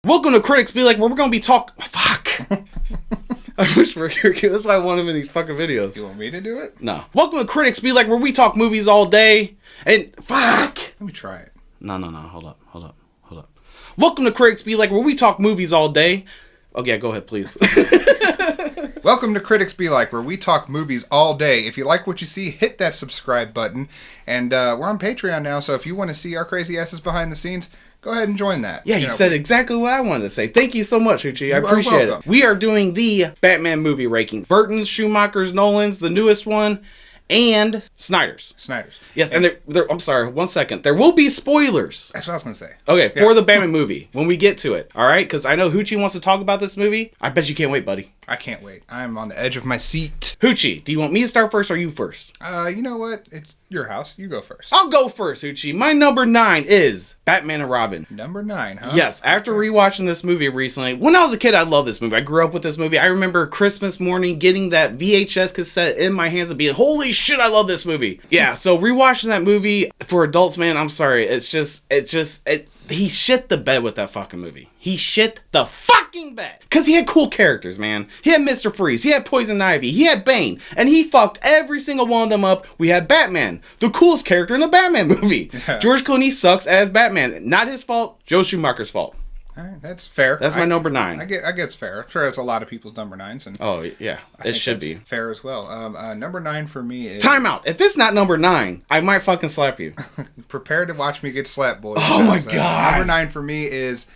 Welcome to Critics Be Like, where we're gonna be Fuck. I wish we were here. That's why I want him in these fucking videos. You want me to do it? No. Welcome to Critics Be Like, where we talk movies all day. And fuck. Let me try it. No. Hold up. Welcome to Critics Be Like, where we talk movies all day. Oh yeah, go ahead, please. Welcome to Critics Be Like, where we talk movies all day. If you like what you see, hit that subscribe button. And we're on Patreon now, so if you want to see our crazy asses behind the scenes, go ahead and join that. Yeah, you said exactly what I wanted to say. Thank you so much, Hoochie. I appreciate it. We are doing the Batman movie rankings. Burton's, Schumacher's, Nolan's, the newest one, and Snyder's. Yes, and I'm sorry, 1 second. There will be spoilers. That's what I was going to say. Okay, for the Batman movie, when we get to it. All right? Because I know Hoochie wants to talk about this movie. I bet you can't wait, buddy. I can't wait. I'm on the edge of my seat. Hoochie, do you want me to start first or you first? You know what? It's your house. You go first. I'll go first, Hoochie. My number 9 is Batman and Robin. Number 9, huh? Yes, after rewatching this movie recently. When I was a kid, I loved this movie. I grew up with this movie. I remember Christmas morning getting that VHS cassette in my hands and being, holy shit, I love this movie. Yeah, so rewatching that movie for adults, man, I'm sorry. He shit the bed with that fucking movie. He shit the fucking bed. Because he had cool characters, man. He had Mr. Freeze. He had Poison Ivy. He had Bane. And he fucked every single one of them up. We had Batman. The coolest character in the Batman movie. Yeah. George Clooney sucks as Batman. Not his fault. Joe Schumacher's fault. All right, that's fair. That's my number 9. I get it's fair. I'm sure it's a lot of people's number 9s. And oh, yeah. It should be. Fair as well. Number 9 for me is... Time out. If it's not number 9, I might fucking slap you. Prepare to watch me get slapped, boys. Oh, my God. Number 9 for me is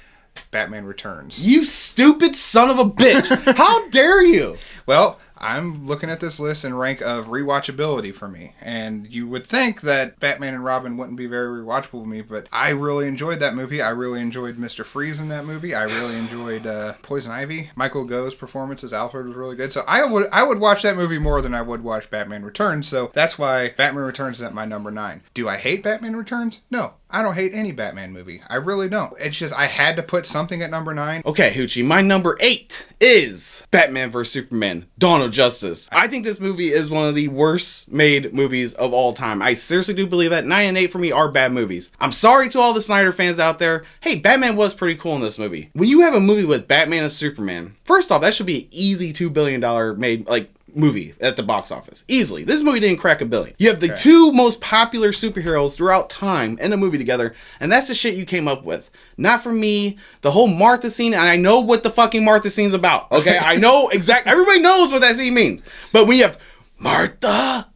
Batman Returns. You stupid son of a bitch. How dare you? Well, I'm looking at this list in rank of rewatchability for me. And you would think that Batman and Robin wouldn't be very rewatchable with me, but I really enjoyed that movie. I really enjoyed Mr. Freeze in that movie. I really enjoyed Poison Ivy. Michael Goh's performance as Alfred was really good. So I would watch that movie more than I would watch Batman Returns. So that's why Batman Returns is at my number 9. Do I hate Batman Returns? No. I don't hate any Batman movie. I really don't. It's just I had to put something at number 9. Okay, Hoochie, my number 8 is Batman vs. Superman, Dawn of Justice. I think this movie is one of the worst made movies of all time. I seriously do believe that. 9 and 8 for me are bad movies. I'm sorry to all the Snyder fans out there. Hey, Batman was pretty cool in this movie. When you have a movie with Batman and Superman, first off, that should be an easy $2 billion made, movie at the box office. Easily. This movie didn't crack $1 billion. You have the two most popular superheroes throughout time in a movie together, and that's the shit you came up with. Not for me. The whole Martha scene, and I know what the fucking Martha scene's about. Okay? I know exactly. Everybody knows what that scene means. But when you have Martha...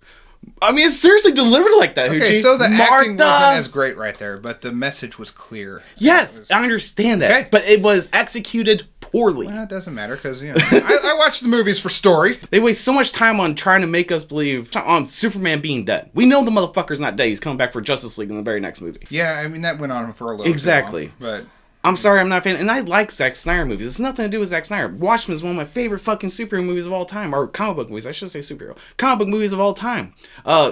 I mean, it's seriously delivered like that, Okay, Hoochie. so the acting wasn't as great right there, but the message was clear. Yes, I understand that. Okay. But it was executed poorly. Well, it doesn't matter because, I watch the movies for story. They waste so much time on trying to make us believe on Superman being dead. We know the motherfucker's not dead. He's coming back for Justice League in the very next movie. Yeah, I mean, that went on for a little Exactly. too long, but... I'm sorry, I'm not a fan. And I like Zack Snyder movies. It's nothing to do with Zack Snyder. Watchmen is one of my favorite fucking superhero movies of all time. Or comic book movies. I should say superhero. Comic book movies of all time.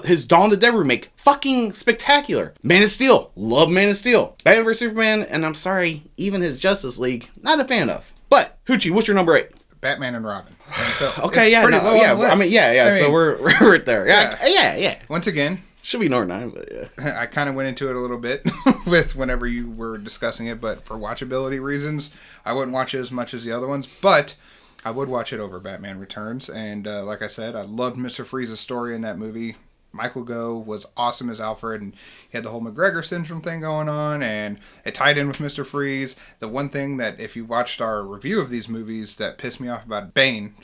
His Dawn of the Dead remake. Fucking spectacular. Man of Steel. Love Man of Steel. Batman vs. Superman. And I'm sorry, even his Justice League. Not a fan of. But, Hoochie, what's your number 8? Batman and Robin. So okay, yeah. No, yeah. I mean, so we're right there. Yeah. Once again... Should be number 9, but yeah. I kind of went into it a little bit with whenever you were discussing it, but for watchability reasons, I wouldn't watch it as much as the other ones, but I would watch it over Batman Returns, and like I said, I loved Mr. Freeze's story in that movie. Michael Goh was awesome as Alfred, and he had the whole McGregor syndrome thing going on, and it tied in with Mr. Freeze. The one thing that, if you watched our review of these movies, that pissed me off about Bane,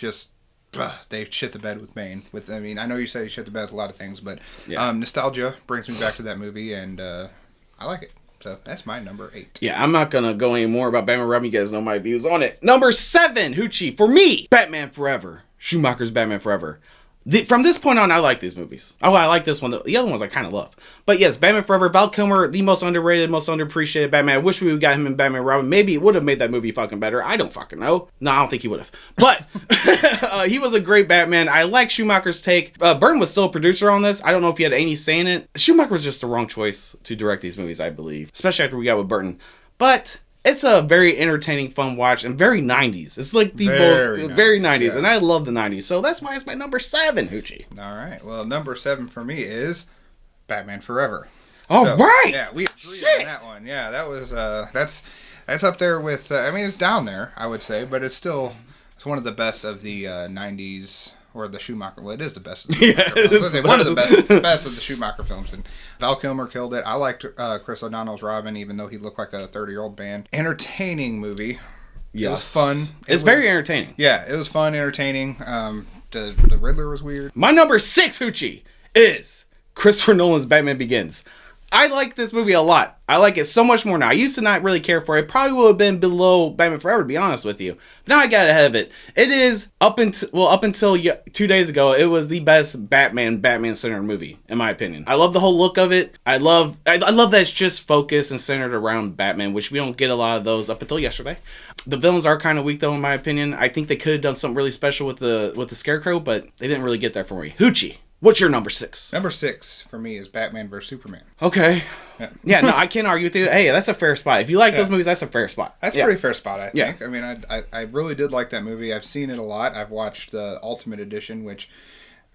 they shit the bed with Bane. I know you say you shit the bed with a lot of things, but nostalgia brings me back to that movie, and I like it. So that's my number 8. Yeah, I'm not gonna go any more about Batman Robin. You guys know my views on it. Number 7, Hoochie, for me, Batman Forever. Schumacher's Batman Forever. From this point on, I like these movies. Oh, I like this one. The other ones I kind of love. But yes, Batman Forever, Val Kilmer, the most underrated, most underappreciated Batman. I wish we would have got him in Batman Robin. Maybe it would have made that movie fucking better. I don't fucking know. No, I don't think he would have. But he was a great Batman. I like Schumacher's take. Burton was still a producer on this. I don't know if he had any say in it. Schumacher was just the wrong choice to direct these movies, I believe. Especially after we got with Burton. But... it's a very entertaining, fun watch, and very 90s. It's like the very 90s, yeah. And I love the 90s, so that's why it's my number 7, Hoochie. All right, well, number 7 for me is Batman Forever. All right! Yeah, we agreed on that one. Yeah, that was, that's It's up there with, I mean, it's down there, I would say, but it's one of the best of the 90s, or the Schumacher. Well, it is the best of the Schumacher films. One of the best, it's the best of the Schumacher films. And Val Kilmer killed it. I liked Chris O'Donnell's Robin, even though he looked like a 30-year-old man. Entertaining movie. Yes. It was fun. It's very entertaining. Yeah, it was fun, entertaining. The Riddler was weird. My number 6, Hoochie, is Christopher Nolan's Batman Begins. I like this movie a lot. I like it so much more now. I used to not really care for it. Probably would have been below Batman Forever, to be honest with you. But now I got ahead of it. It is, up until 2 days ago, it was the best Batman-centered movie, in my opinion. I love the whole look of it. I love that it's just focused and centered around Batman, which we don't get a lot of those up until yesterday. The villains are kind of weak, though, in my opinion. I think they could have done something really special with the Scarecrow, but they didn't really get there for me. Hoochie, what's your number 6? Number 6 for me is Batman vs. Superman. Okay. Yeah, no, I can't argue with you. Hey, that's a fair spot. If you like those movies, that's a fair spot. That's a pretty fair spot, I think. I mean, I really did like that movie. I've seen it a lot. I've watched the Ultimate Edition, which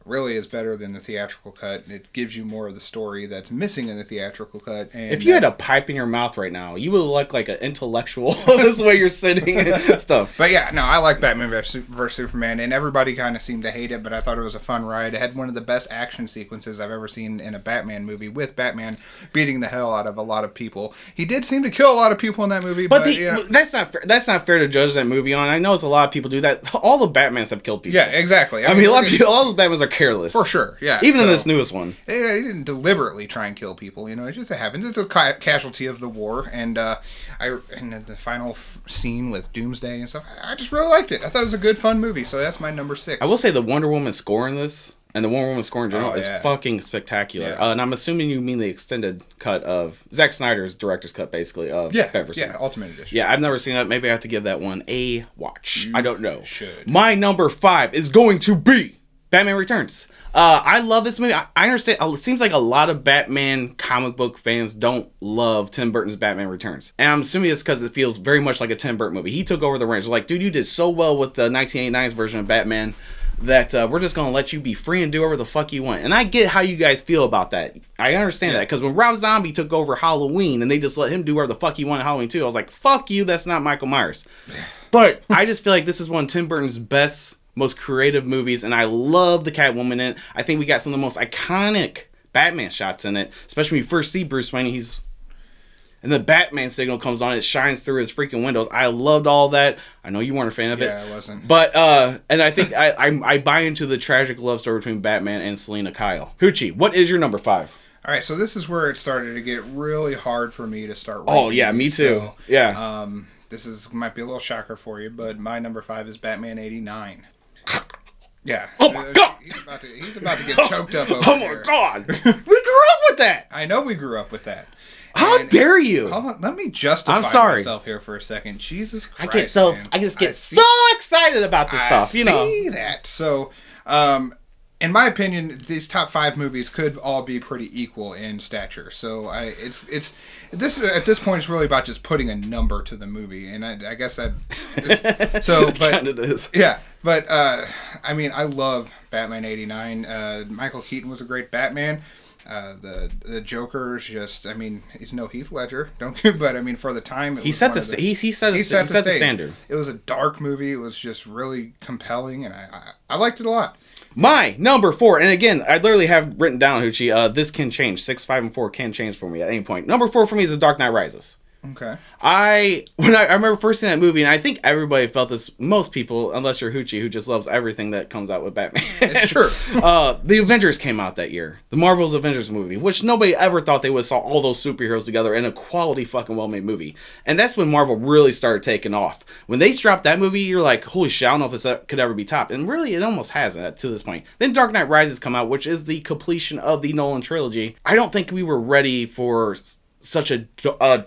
really is better than the theatrical cut. It gives you more of the story that's missing in the theatrical cut. And if you had a pipe in your mouth right now, you would look like an intellectual this way you're sitting and stuff. But yeah, no, I like Batman vs. Superman, and everybody kind of seemed to hate it, but I thought it was a fun ride. It had one of the best action sequences I've ever seen in a Batman movie, with Batman beating the hell out of a lot of people. He did seem to kill a lot of people in that movie, but that's not fair. That's not fair to judge that movie on. I know it's a lot of people do that. All the Batmans have killed people. Yeah, exactly. I mean, a lot of people, all those Batmans are careless. For sure, yeah. Even in this newest one. He didn't deliberately try and kill people, it just happens. It's a casualty of the war, and and the final scene with Doomsday and stuff, I just really liked it. I thought it was a good, fun movie, so that's my number 6. I will say the Wonder Woman score in this, and the Wonder Woman score in general, is fucking spectacular. Yeah. And I'm assuming you mean the extended cut of Zack Snyder's director's cut, basically, of Batman. Yeah, Ultimate Edition. Yeah, I've never seen that. Maybe I have to give that one a watch. I don't know. Should. My number 5 is going to be Batman Returns. I love this movie. I understand. It seems like a lot of Batman comic book fans don't love Tim Burton's Batman Returns. And I'm assuming it's because it feels very much like a Tim Burton movie. He took over the reins. They're like, dude, you did so well with the 1989's version of Batman that we're just going to let you be free and do whatever the fuck you want. And I get how you guys feel about that. I understand that. Because when Rob Zombie took over Halloween and they just let him do whatever the fuck he wanted Halloween 2, I was like, fuck you, that's not Michael Myers. But I just feel like this is one of Tim Burton's best, most creative movies, and I love the Catwoman in it. I think we got some of the most iconic Batman shots in it, especially when you first see Bruce Wayne. And the Batman signal comes on, it shines through his freaking windows. I loved all that. I know you weren't a fan of it. Yeah, I wasn't. But, and I think I buy into the tragic love story between Batman and Selena Kyle. Hoochie, what is your number 5? All right, so this is where it started to get really hard for me to start ranking. Oh, yeah, me too. So, yeah. This might be a little shocker for you, but my number 5 is Batman 89. Yeah. Oh my god! He's about to get choked up over Oh my god! We grew up with that! I know we grew up with that. How dare you? Hold on, let me justify myself here for a second. Jesus Christ, I just get so excited about this stuff, I see that. So, in my opinion, these top 5 movies could all be pretty equal in stature. So at this point, it's really about just putting a number to the movie, and I guess that. So, but kind of is. Yeah, but I mean, I love Batman '89. Michael Keaton was a great Batman. The Joker is just, I mean, he's no Heath Ledger, but I mean, for the time, he set the standard. It was a dark movie. It was just really compelling, and I liked it a lot. My number 4, and again, I literally have written down, Hoochie, this can change. 6, 5, and 4 can change for me at any point. Number 4 for me is The Dark Knight Rises. Okay. I remember first seeing that movie, and I think everybody felt this. Most people, unless you're Hoochie, who just loves everything that comes out with Batman. It's true. The Avengers came out that year. The Marvel's Avengers movie, which nobody ever thought they would saw all those superheroes together in a quality fucking well-made movie. And that's when Marvel really started taking off. When they dropped that movie, you're like, holy shit, I don't know if this could ever be topped. And really, it almost hasn't to this point. Then Dark Knight Rises come out, which is the completion of the Nolan trilogy. I don't think we were ready for such a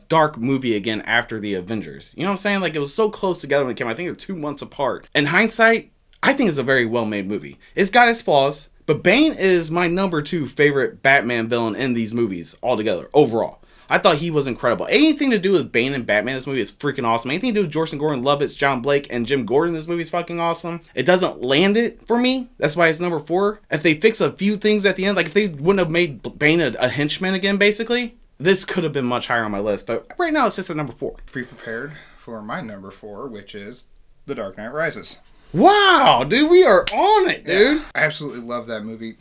dark movie again after the Avengers. You know what I'm saying? Like, it was so close together when it came out. I think they were 2 months apart. In hindsight, I think it's a very well-made movie. It's got its flaws, but Bane is my number 2 favorite Batman villain in these movies altogether, overall. I thought he was incredible. Anything to do with Bane and Batman in this movie is freaking awesome. Anything to do with Jordan Gordon-Levitt, John Blake, and Jim Gordon in this movie is fucking awesome. It doesn't land it for me. That's why it's number 4. If they fix a few things at the end, like if they wouldn't have made Bane a henchman again, basically, this could have been much higher on my list, but right now it's just at number 4. Be prepared. for my number 4, which is The Dark Knight Rises. Wow, dude, we are on it, dude. Yeah, I absolutely love that movie.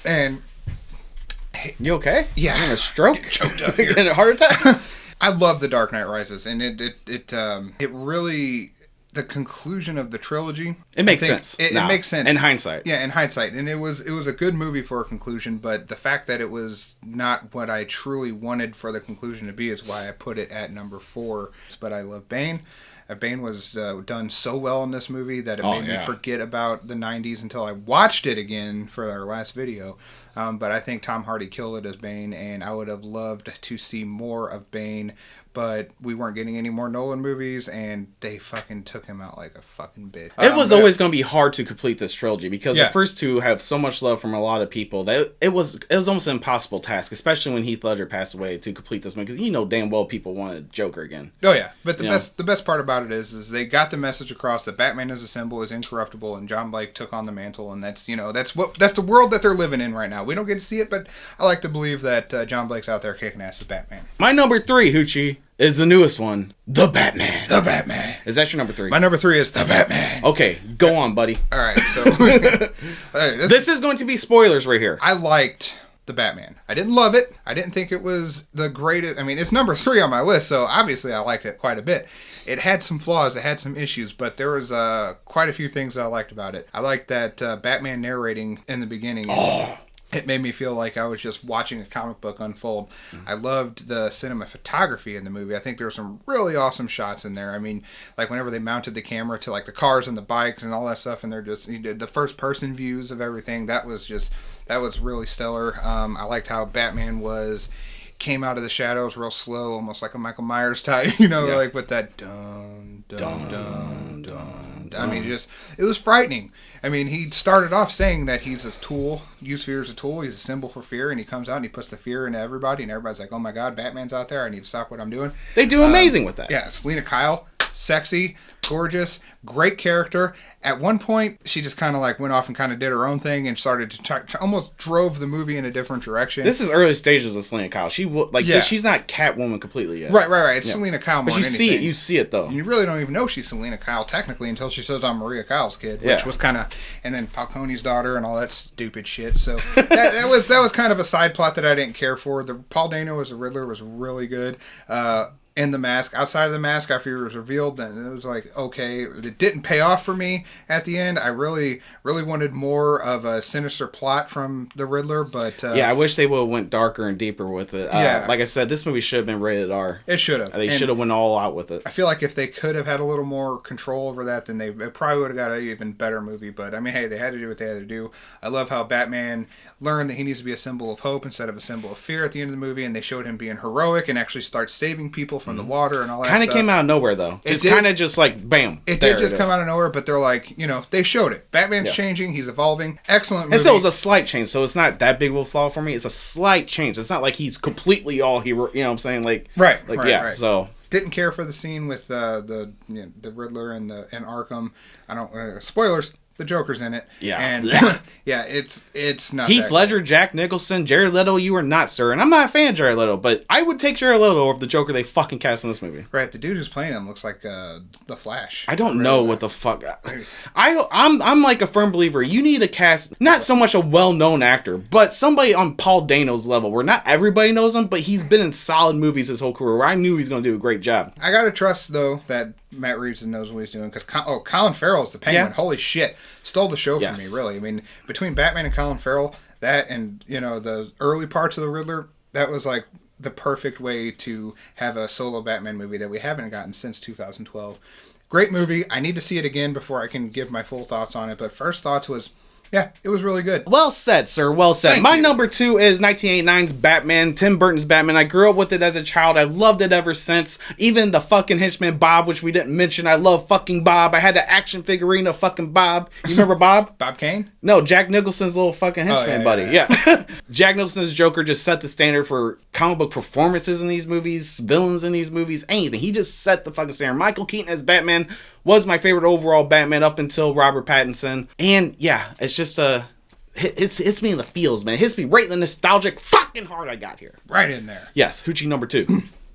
And you okay? Yeah. You having a stroke? Choked up here. Getting a heart attack? I love The Dark Knight Rises, and it really, the conclusion of the trilogy. It makes sense. It makes sense in hindsight. Yeah, in hindsight, and it was a good movie for a conclusion. But the fact that it was not what I truly wanted for the conclusion to be is why I put it at number 4. But I love Bane. Bane was done so well in this movie that it made me forget about the 90s until I watched it again for our last video. But I think Tom Hardy killed it as Bane, and I would have loved to see more of Bane, but we weren't getting any more Nolan movies, and they fucking took him out like a fucking bitch. It was always going to be hard to complete this trilogy because the first two have so much love from a lot of people that it was almost an impossible task, especially when Heath Ledger passed away, to complete this movie, because you know damn well people wanted Joker again. Oh yeah, but the best part about it is they got the message across that Batman as a symbol is incorruptible, and John Blake took on the mantle, and that's the world that they're living in right now. We don't get to see it, but I like to believe that John Blake's out there kicking ass as Batman. My number 3, Hoochie, is the newest one, The Batman. The Batman. Is that your number 3? My number 3 is The Batman. Okay, go on, buddy. All right, so this is going to be spoilers right here. I liked The Batman. I didn't love it. I didn't think it was the greatest. I mean, it's number 3 on my list, so obviously I liked it quite a bit. It had some flaws, it had some issues, but there was quite a few things that I liked about it. I liked that Batman narrating in the beginning. It made me feel like I was just watching a comic book unfold. I loved the cinematography in the movie. I think there were some really awesome shots in there. I mean, like whenever they mounted the camera to like the cars and the bikes and all that stuff, and they're just the first person views of everything. That was really stellar. I liked how Batman came out of the shadows real slow, almost like a Michael Myers type, like with that dun dun dun dun. I mean, it was frightening. I mean, he started off saying that he's a tool, use fear as a tool, he's a symbol for fear, and he comes out and he puts the fear into everybody, and everybody's like, oh my god, Batman's out there, I need to stop what I'm doing. They do amazing with that. Yeah, Selena Kyle, sexy, gorgeous, great character. At one point, she just kind of like went off and kind of did her own thing and started to almost drove the movie in a different direction. This is early stages of Selena Kyle. She's not Catwoman completely yet. Right. It's Selena Kyle more but you than see anything. it. You see it though. You really don't even know she's Selena Kyle technically until she says I'm Maria Kyle's kid, which was kind of, and then Falcone's daughter and all that stupid shit. So that was kind of a side plot that I didn't care for. The Paul Dano as the Riddler was really good. In the mask, outside of the mask, after it was revealed, then it was like, okay, it didn't pay off for me at the end. I really, really wanted more of a sinister plot from the Riddler, but I wish they would have went darker and deeper with it. Like I said, this movie should have been rated R. It should have. They should have went all out with it. I feel like if they could have had a little more control over that, then they probably would have got an even better movie. But I mean, hey, they had to do what they had to do. I love how Batman learned that he needs to be a symbol of hope instead of a symbol of fear at the end of the movie, and they showed him being heroic and actually start saving people from the water and all that. Kind of came out of nowhere though. It's kind of just like bam. It did just come out of nowhere, but they're like, they showed it. Batman's changing, he's evolving. Excellent movie. And so it was a slight change, so it's not that big of a flaw for me. It's a slight change. It's not like he's completely all hero. You know what I'm saying? Right. So didn't care for the scene with the Riddler and Arkham. I don't spoilers. The Joker's in it. Yeah. And it's not Heath Ledger, Jack Nicholson, Jared Leto, you are not, sir. And I'm not a fan of Jared Leto, but I would take Jared Leto over the Joker they fucking cast in this movie. Right, the dude who's playing him looks like the Flash. I don't know what the fuck. I'm like a firm believer. You need to cast not so much a well-known actor, but somebody on Paul Dano's level where not everybody knows him, but he's been in solid movies his whole career where I knew he's going to do a great job. I gotta trust, though, that Matt Reeves knows what he's doing, because Colin Farrell is the Penguin. Yeah. Holy shit, stole the show for me, really. I mean, between Batman and Colin Farrell, that and the early parts of the Riddler, that was like the perfect way to have a solo Batman movie that we haven't gotten since 2012. Great movie. I need to see it again before I can give my full thoughts on it, but first thoughts was, yeah, it was really good. Well said, sir. Well said. Thank My you. number 2 is 1989's Batman, Tim Burton's Batman. I grew up with it as a child. I loved it ever since. Even the fucking henchman Bob, which we didn't mention. I love fucking Bob. I had the action figurine of fucking Bob. You remember Bob? Bob Kane? No, Jack Nicholson's little fucking henchman buddy. Yeah. Jack Nicholson's Joker just set the standard for comic book performances in these movies, villains in these movies, anything. He just set the fucking standard. Michael Keaton as Batman was my favorite overall Batman up until Robert Pattinson. And yeah, it's just it hits me in the feels, man. It hits me right in the nostalgic fucking heart I got here. Right in there. Yes, Hoochie number 2.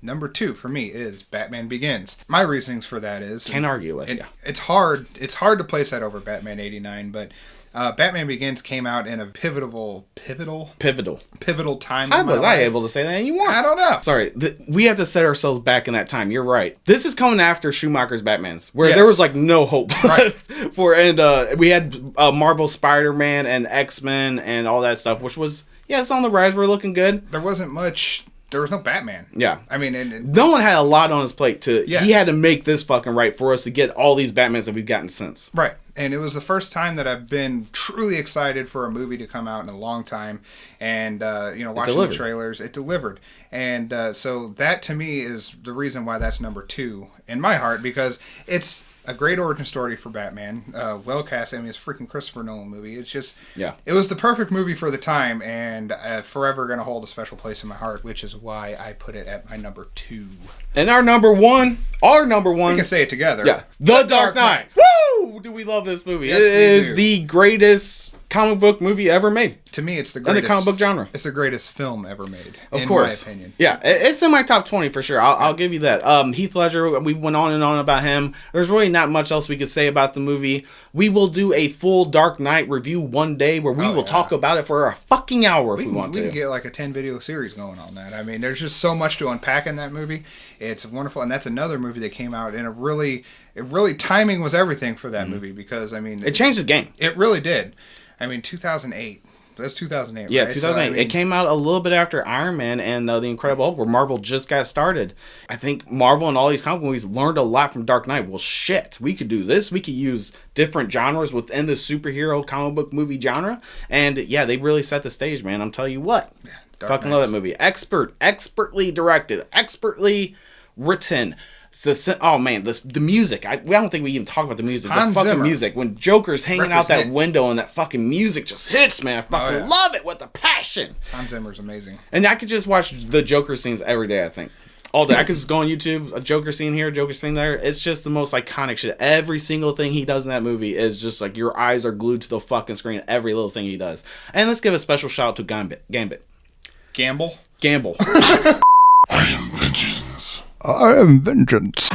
Number 2 for me is Batman Begins. My reasonings for that is... Can't argue with you. It's hard to place that over Batman 89, but Batman Begins came out in a pivotal time. How was I able to say that and you weren't? I don't know. Sorry, we have to set ourselves back in that time. You're right. This is coming after Schumacher's Batmans, where Yes. there was like no hope Right. we had Marvel Spider-Man and X-Men and all that stuff, which was, it's on the rise. We're looking good. There wasn't much. There was no Batman. Yeah. I mean, and no one had a lot on his plate Yeah. He had to make this fucking right for us to get all these Batmans that we've gotten since. Right. And it was the first time that I've been truly excited for a movie to come out in a long time. And, watching the trailers, it delivered. And so that to me is the reason why that's number 2 in my heart, because it's a great origin story for Batman. Well cast. I mean, it's a freaking Christopher Nolan movie. It's just, it was the perfect movie for the time, and forever going to hold a special place in my heart, which is why I put it at my number 2. And our number one. We can say it together. Yeah. The Dark Knight. Woo! Do we love this movie? Yes, it is do. the greatest comic book movie ever made. To me, it's the greatest. In the comic book genre. It's the greatest film ever made, of course. my opinion. Yeah, it's in my top 20 for sure. I'll give you that. Heath Ledger, we went on and on about him. There's really not much else we could say about the movie. We will do a full Dark Knight review one day where we will talk about it for a fucking hour if we want to. We can get like a 10 video series going on that. I mean, there's just so much to unpack in that movie. It's wonderful, and that's another movie that came out in it really timing was everything for that movie, because I mean, it changed the game. It really did. I mean, 2008. That's 2008, yeah, right? 2008. So, I mean, it came out a little bit after Iron Man and The Incredible Hulk, where Marvel just got started. I think Marvel and all these comic movies learned a lot from Dark Knight. Well, shit, we could do this. We could use different genres within the superhero comic book movie genre. And yeah, they really set the stage, man. I'm telling you what. Yeah, fucking love that movie. Expertly directed, expertly written. The music. I don't think we even talk about the music. The fucking Zimmer. Music. When Joker's hanging out that window and that fucking music just hits, man. I fucking love it with a passion. Hans Zimmer's amazing. And I could just watch the Joker scenes every day, I think. All day. I could just go on YouTube, a Joker scene here, Joker scene there. It's just the most iconic shit. Every single thing he does in that movie is just like your eyes are glued to the fucking screen. Every little thing he does. And let's give a special shout out to Gambit. Gamble. Gamble. I am vengeance.